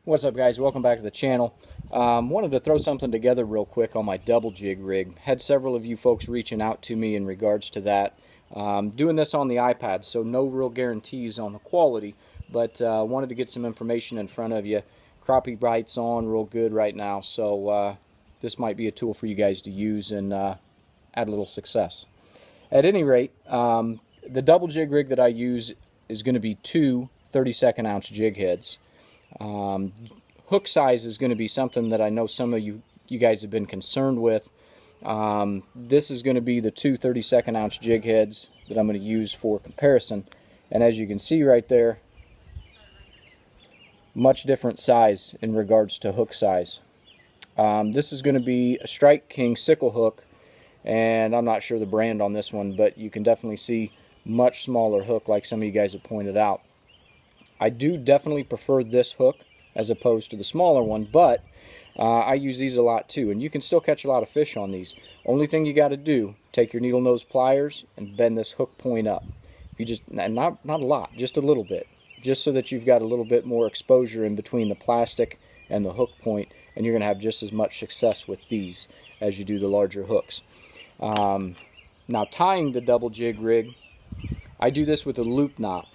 What's up, guys? Welcome back to the channel. Wanted to throw something together real quick on my double jig rig. Had several of you folks reaching out to me in regards to that. Doing this on the iPad, so no real guarantees on the quality, but wanted to get some information in front of you. Crappie bites on real good right now, so this might be a tool for you guys to use and add a little success. At any rate, the double jig rig that I use is going to be two 32nd ounce jig heads. Hook size is going to be something that I know some of you guys have been concerned with. This is going to be the two 32nd ounce jig heads that I'm going to use for comparison, and as you can see right there, much different size in regards to hook size. This is going to be a Strike King sickle hook, and I'm not sure the brand on this one, but you can definitely see much smaller hook like some of you guys have pointed out. I do definitely prefer this hook as opposed to the smaller one, but I use these a lot too, and you can still catch a lot of fish on these. Only thing you got to do, take your needle nose pliers and bend this hook point up. You just, not a lot, just a little bit, just so that you've got a little bit more exposure in between the plastic and the hook point, and you're going to have just as much success with these as you do the larger hooks. Now, tying the double jig rig, I do this with a loop knot.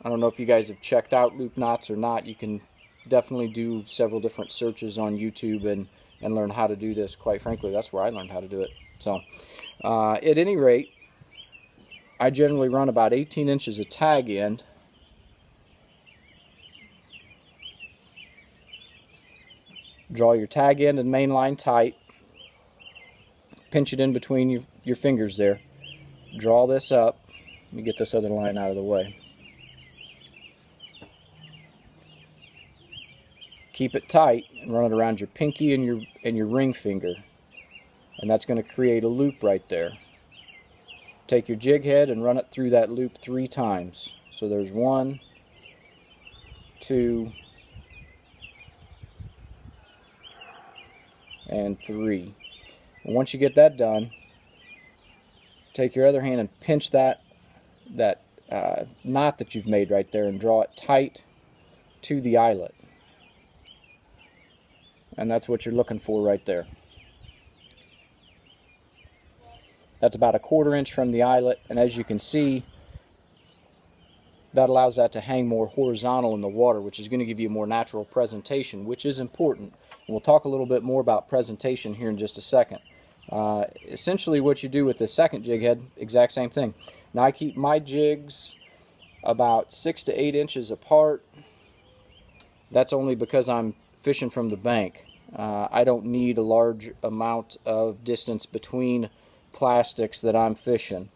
I don't know if you guys have checked out loop knots or not. You can definitely do several different searches on YouTube and learn how to do this. Quite frankly, that's where I learned how to do it. So, at any rate, I generally run about 18 inches of tag end. Draw your tag end and main line tight. Pinch it in between your fingers there. Draw this up. Let me get this other line out of the way. Keep it tight and run it around your pinky and your ring finger, and that's going to create a loop right there. Take your jig head and run it through that loop 3 times. So there's 1, 2, and 3. And once you get that done, take your other hand and pinch that knot that you've made right there and draw it tight to the eyelet. And that's what you're looking for right there. That's about a 1/4 inch from the eyelet, and as you can see, that allows that to hang more horizontal in the water, which is going to give you a more natural presentation, which is important. And we'll talk a little bit more about presentation here in just a second. Essentially what you do with the second jig head, exact same thing. Now I keep my jigs about 6 to 8 inches apart. That's only because I'm fishing from the bank. I don't need a large amount of distance between plastics that I'm fishing.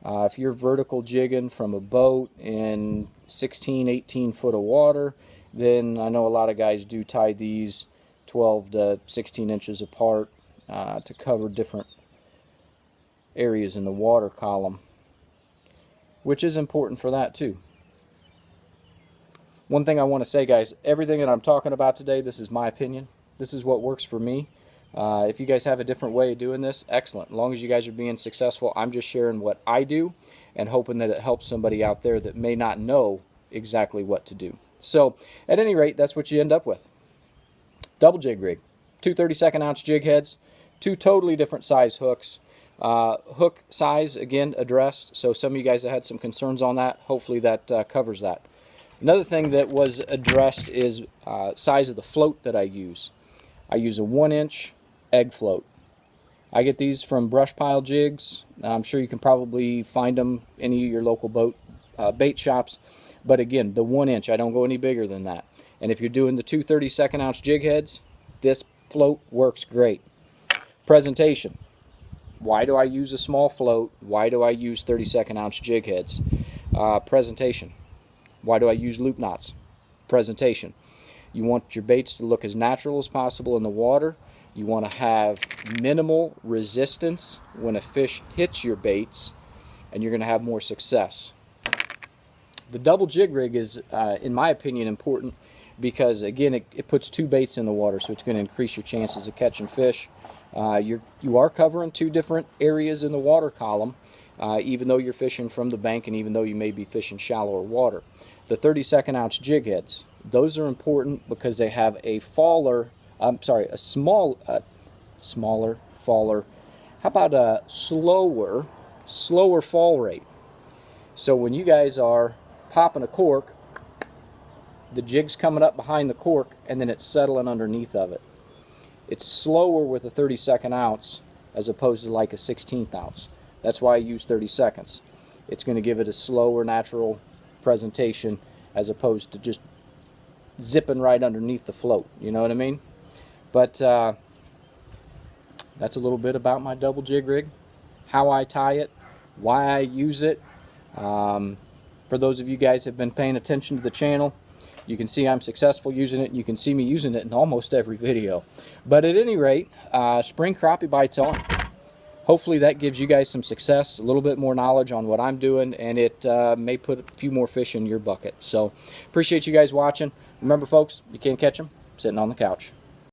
If you're vertical jigging from a boat in 16, 18 foot of water, then I know a lot of guys do tie these 12 to 16 inches apart to cover different areas in the water column, which is important for that too. One thing I want to say, guys, everything that I'm talking about today, this is my opinion. This is what works for me. If you guys have a different way of doing this, excellent. As long as you guys are being successful, I'm just sharing what I do and hoping that it helps somebody out there that may not know exactly what to do. So, at any rate, that's what you end up with. Double jig rig. 2 32nd ounce jig heads, 2 totally different size hooks. Hook size, again, addressed. So some of you guys that had some concerns on that, hopefully that covers that. Another thing that was addressed is size of the float that I use. I use a 1-inch egg float. I get these from brush pile jigs. I'm sure you can probably find them in any of your local bait shops. But again, the 1-inch, I don't go any bigger than that. And if you're doing the 2 32nd ounce jig heads, this float works great. Presentation. Why do I use a small float? Why do I use 32nd ounce jig heads? Presentation. Why do I use loop knots? Presentation. You want your baits to look as natural as possible in the water. You want to have minimal resistance when a fish hits your baits, and you're going to have more success. The double jig rig is, in my opinion, important because, again, it puts 2 baits in the water, so it's going to increase your chances of catching fish. You are covering 2 different areas in the water column, even though you're fishing from the bank and even though you may be fishing shallower water. The 32nd ounce jig heads, Those are important because they have a smaller faller. How about a slower fall rate? So when you guys are popping a cork, the jig's coming up behind the cork and then it's settling underneath of it. It's slower with a 32nd ounce as opposed to like a 16th ounce. That's why I use 30 seconds. It's going to give it a slower, natural presentation as opposed to just zipping right underneath the float. You know what I mean? But that's a little bit about my double jig rig, how I tie it, why I use it. For those of you guys who have been paying attention to the channel, you can see I'm successful using it, and you can see me using it in almost every video. But at any rate, spring crappie bites on. Hopefully that gives you guys some success, a little bit more knowledge on what I'm doing, and it may put a few more fish in your bucket. So appreciate you guys watching. Remember, folks, you can't catch them sitting on the couch.